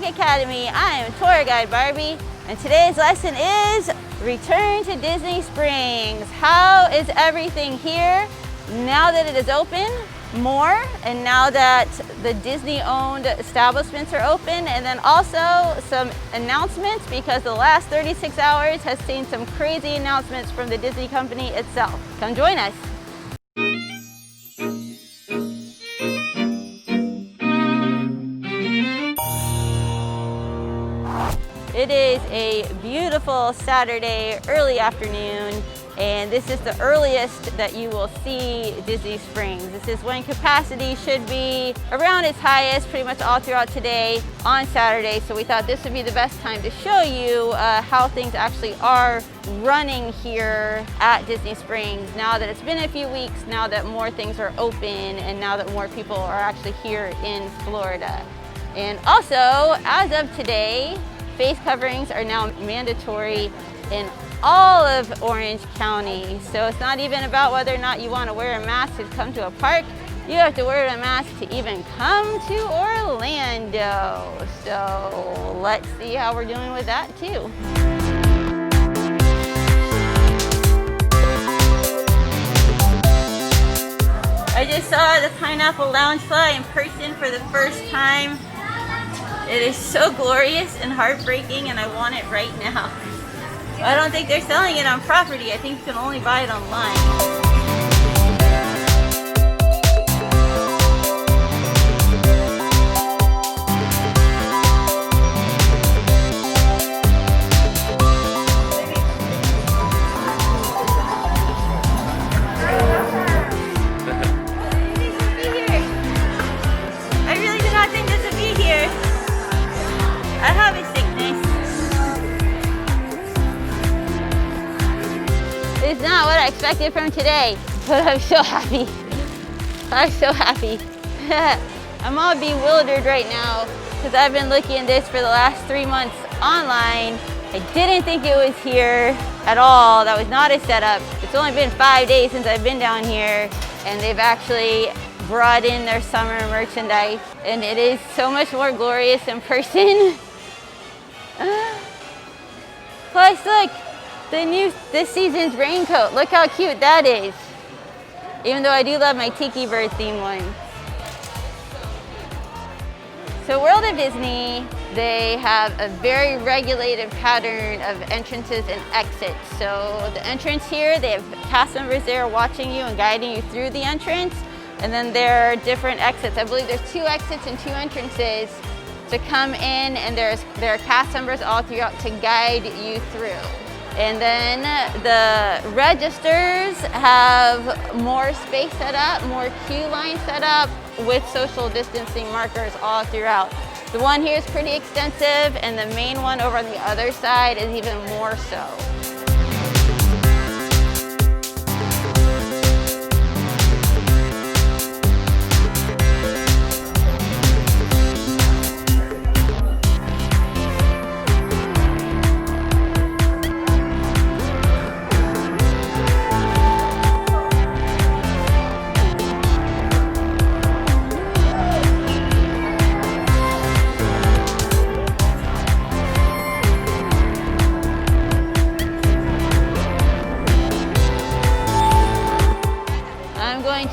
Academy. I am tour guide Barbie, and today's lesson is Return to Disney Springs. How is everything here now that it is open more, and now that the Disney-owned establishments are open, and then also some announcements because the last 36 hours has seen some crazy announcements from the Disney company itself. Come join us. It is a beautiful Saturday early afternoon, and this is the earliest that you will see Disney Springs. This is when capacity should be around its highest pretty much all throughout today on Saturday. So we thought this would be the best time to show you how things actually are running here at Disney Springs now that it's been a few weeks, now that more things are open, and now that more people are actually here in Florida. And also, as of today, face coverings are now mandatory in all of Orange County. So it's not even about whether or not you want to wear a mask to come to a park. You have to wear a mask to even come to Orlando. So let's see how we're doing with that too. I just saw the Pineapple Loungefly in person for the first time. It is so glorious and heartbreaking, and I want it right now. I don't think they're selling it on property. I think you can only buy it online. It's not what I expected from today, but I'm so happy. I'm so happy. I'm all bewildered right now because I've been looking at this for the last 3 months online. I didn't think it was here at all. That was not a setup. It's only been 5 days since I've been down here, and they've actually brought in their summer merchandise, and it is so much more glorious in person. Plus, look. This season's raincoat. Look how cute that is. Even though I do love my Tiki Bird theme one. So World of Disney, they have a very regulated pattern of entrances and exits. So the entrance here, they have cast members there watching you and guiding you through the entrance. And then there are different exits. I believe there's 2 exits and 2 entrances to come in, and there are cast members all throughout to guide you through. And then the registers have more space set up, more queue line set up with social distancing markers all throughout. The one here is pretty extensive, and the main one over on the other side is even more so.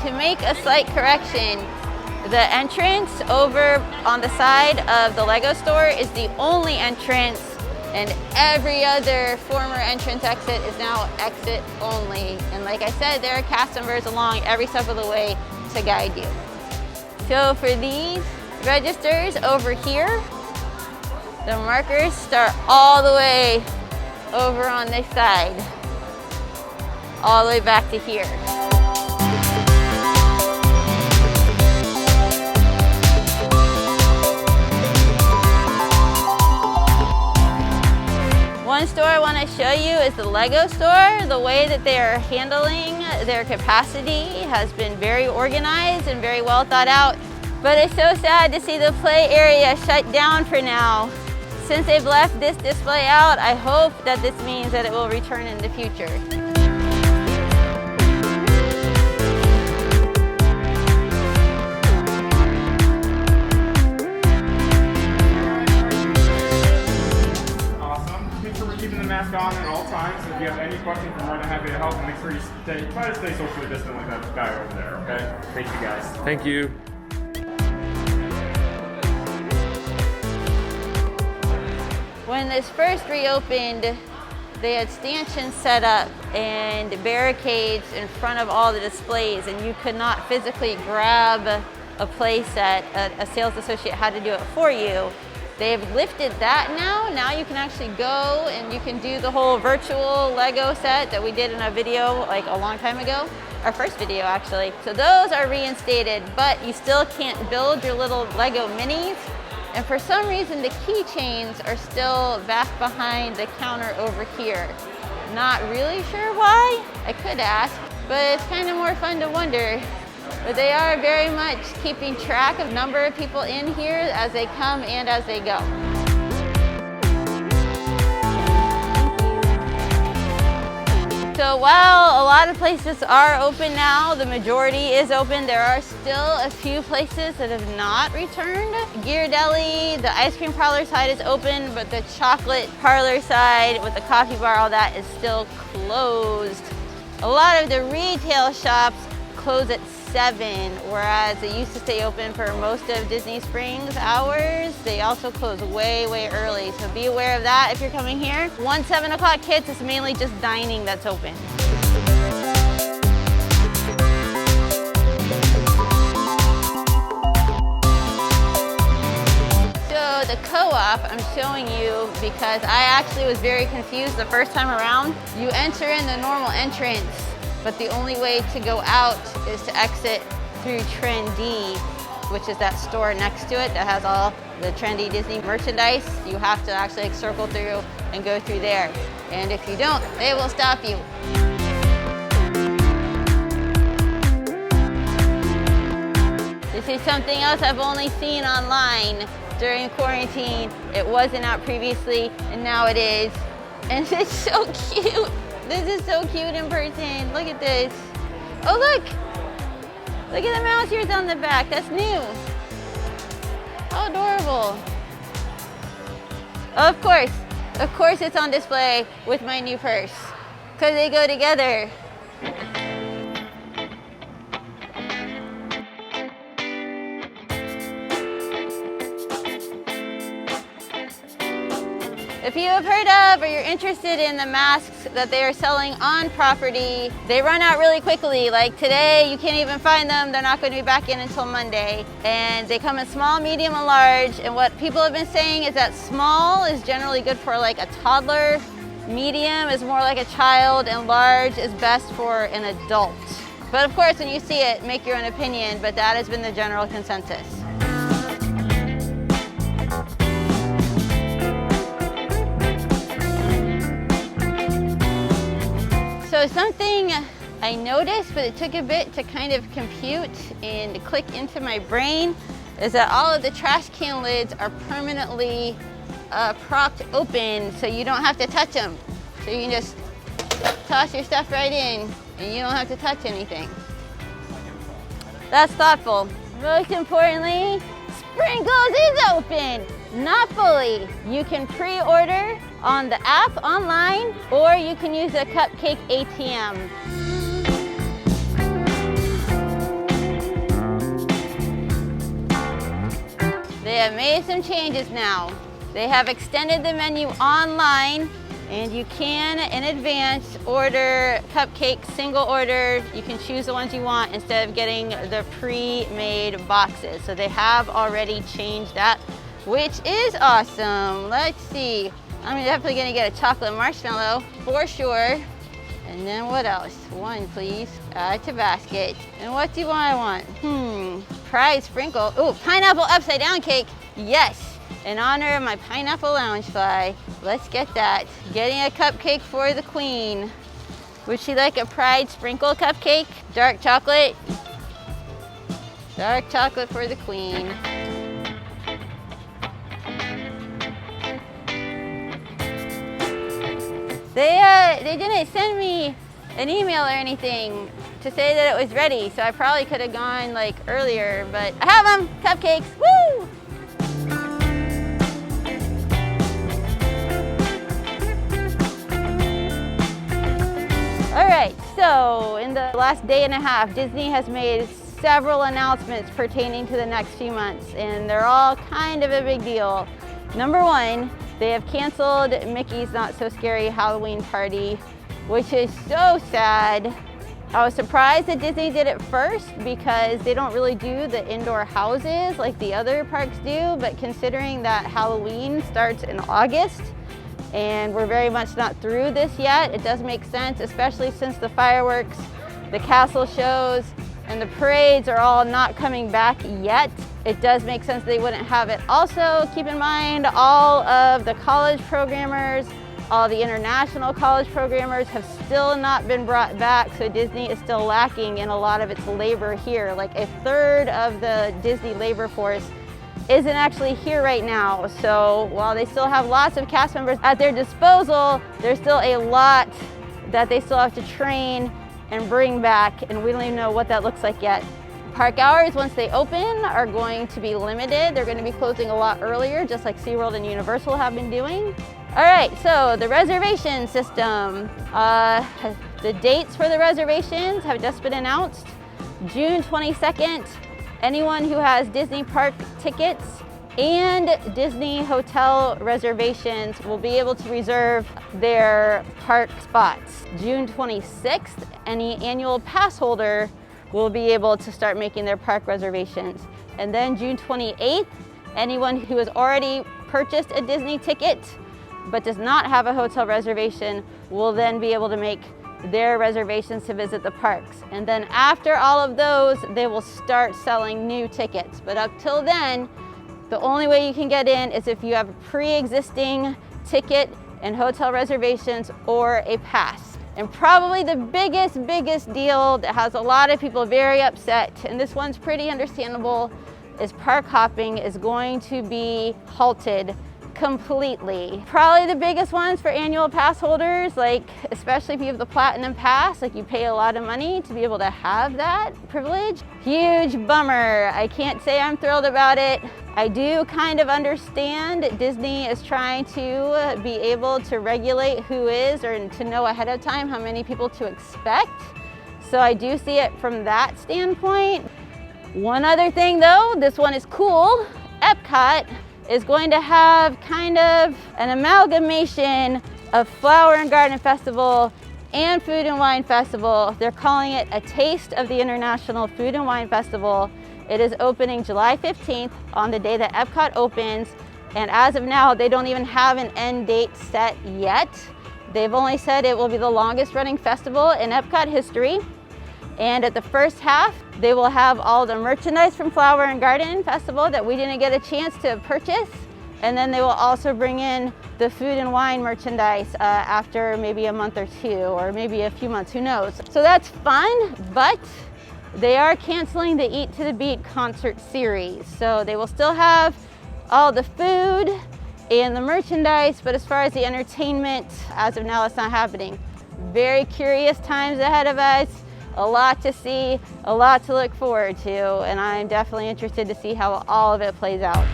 To make a slight correction, the entrance over on the side of the Lego store is the only entrance, and every other former entrance exit is now exit only. And like I said, there are cast members along every step of the way to guide you. So for these registers over here, the markers start all the way over on this side, all the way back to here. One store I want to show you is the Lego store. The way that they are handling their capacity has been very organized and very well thought out. But it's so sad to see the play area shut down for now. Since they've left this display out, I hope that this means that it will return in the future. try to stay socially distant like that guy over there, okay? Thank you guys. Thank you. When this first reopened, they had stanchions set up and barricades in front of all the displays, and you could not physically grab a play set. A sales associate had to do it for you. They've lifted that now. Now you can actually go and you can do the whole virtual Lego set that we did in a video like a long time ago. Our first video actually. So those are reinstated, but you still can't build your little Lego minis. And for some reason, the keychains are still back behind the counter over here. Not really sure why. I could ask, but it's kind of more fun to wonder. But they are very much keeping track of number of people in here as they come and as they go. So while a lot of places are open now, the majority is open, there are still a few places that have not returned. Ghirardelli, the ice cream parlor side is open, but the chocolate parlor side with the coffee bar, all that is still closed. A lot of the retail shops close at 7, whereas they used to stay open for most of Disney Springs hours. They also close way, way early, so be aware of that if you're coming here. 7 o'clock kids is mainly just dining that's open. So the co-op I'm showing you because I actually was very confused the first time around. You enter in the normal entrance, but the only way to go out is to exit through Trendy, which is that store next to it that has all the trendy Disney merchandise. You have to actually circle through and go through there. And if you don't, they will stop you. This is something else I've only seen online during quarantine. It wasn't out previously, and now it is. And it's so cute. This is so cute in person. Look at this. Oh, look. Look at the mouse ears on the back. That's new. How adorable. Of course it's on display with my new purse because they go together. If you have heard of or you're interested in the masks that they are selling on property, they run out really quickly. Like today, you can't even find them. They're not going to be back in until Monday. And they come in small, medium, and large. And what people have been saying is that small is generally good for like a toddler, medium is more like a child, and large is best for an adult. But of course, when you see it, make your own opinion, but that has been the general consensus. So something I noticed, but it took a bit to kind of compute and click into my brain, is that all of the trash can lids are permanently propped open, so you don't have to touch them. So you can just toss your stuff right in, and you don't have to touch anything. That's thoughtful. Most importantly, Sprinkles is open. Not fully. You can pre-order on the app online, or you can use a cupcake ATM. They have made some changes now. They have extended the menu online, and you can, in advance, order cupcakes single order. You can choose the ones you want instead of getting the pre-made boxes. So they have already changed that, which is awesome. Let's see. I'm definitely gonna get a chocolate marshmallow for sure. And then what else? One, please. Add to basket. And what do I want? Pride sprinkle. Ooh, pineapple upside down cake. Yes, in honor of my pineapple loungefly. Let's get that. Getting a cupcake for the queen. Would she like a pride sprinkle cupcake? Dark chocolate. Dark chocolate for the queen. They didn't send me an email or anything to say that it was ready, so I probably could have gone like earlier, but I have them, cupcakes, woo! All right, So in the last day and a half, Disney has made several announcements pertaining to the next few months, and they're all kind of a big deal. Number one, they have canceled Mickey's Not So Scary Halloween Party, which is so sad. I was surprised that Disney did it first because they don't really do the indoor houses like the other parks do, but considering that Halloween starts in August and we're very much not through this yet, it does make sense, especially since the fireworks, the castle shows, and the parades are all not coming back yet. It does make sense they wouldn't have it. Also, keep in mind all of the college programmers, all the international college programmers have still not been brought back, so Disney is still lacking in a lot of its labor here. Like a third of the Disney labor force isn't actually here right now. So while they still have lots of cast members at their disposal, there's still a lot that they still have to train and bring back, and we don't even know what that looks like yet. Park hours, once they open, are going to be limited. They're going to be closing a lot earlier, just like SeaWorld and Universal have been doing. All right, so the reservation system. The dates for the reservations have just been announced. June 22nd, anyone who has Disney park tickets and Disney hotel reservations will be able to reserve their park spots. June 26th, any annual pass holder will be able to start making their park reservations. And then June 28th, anyone who has already purchased a Disney ticket but does not have a hotel reservation will then be able to make their reservations to visit the parks. And then after all of those, they will start selling new tickets. But up till then, the only way you can get in is if you have a pre-existing ticket and hotel reservations or a pass. And probably the biggest deal that has a lot of people very upset, and this one's pretty understandable, is park hopping is going to be halted completely. Probably the biggest ones for annual pass holders, like especially if you have the Platinum Pass, like you pay a lot of money to be able to have that privilege. Huge bummer. I can't say I'm thrilled about it. I do kind of understand Disney is trying to be able to regulate who is, or to know ahead of time how many people to expect. So I do see it from that standpoint. One other thing though, this one is cool. Epcot is going to have kind of an amalgamation of Flower and Garden Festival and Food and Wine Festival. They're calling it a Taste of the International Food and Wine Festival. It is opening July 15th on the day that Epcot opens. And as of now, they don't even have an end date set yet. They've only said it will be the longest running festival in Epcot history. And at the first half, they will have all the merchandise from Flower and Garden Festival that we didn't get a chance to purchase. And then they will also bring in the food and wine merchandise after maybe a month or two, or maybe a few months, who knows. So that's fun, but they are canceling the Eat to the Beat concert series. So they will still have all the food and the merchandise, but as far as the entertainment, as of now, it's not happening. Very curious times ahead of us. A lot to see, a lot to look forward to, and I'm definitely interested to see how all of it plays out.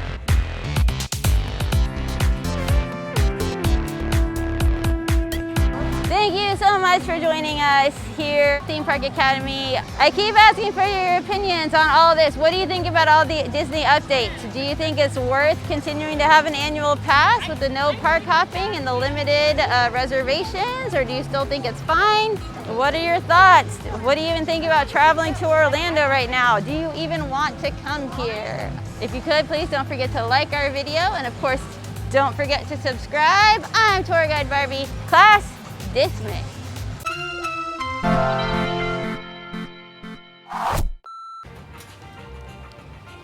Thank you so much for joining us here at Theme Park Academy. I keep asking for your opinions on all of this. What do you think about all the Disney updates? Do you think it's worth continuing to have an annual pass with the no park hopping and the limited reservations, or do you still think it's fine? What are your thoughts? What do you even think about traveling to Orlando right now? Do you even want to come here? If you could, please don't forget to like our video, and of course, don't forget to subscribe. I'm Tour Guide Barbie. Class dismissed.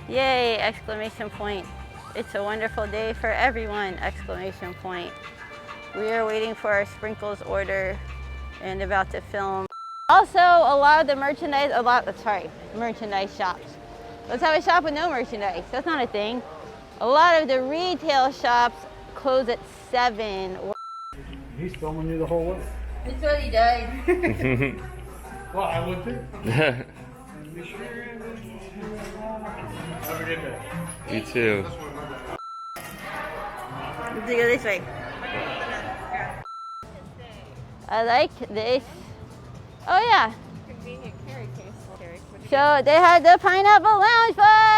Yay, exclamation point. It's a wonderful day for everyone, exclamation point. We are waiting for our sprinkles order and about to film. Also, a lot of the merchandise, merchandise shops. Let's have a shop with no merchandise. That's not a thing. A lot of the retail shops close at 7. He's filming you the whole way. That's what he does. Well, I would too. Have a good day. You too. Let's go this way. I like this Oh yeah. Convenient carry case. So they had the pineapple lounge bus.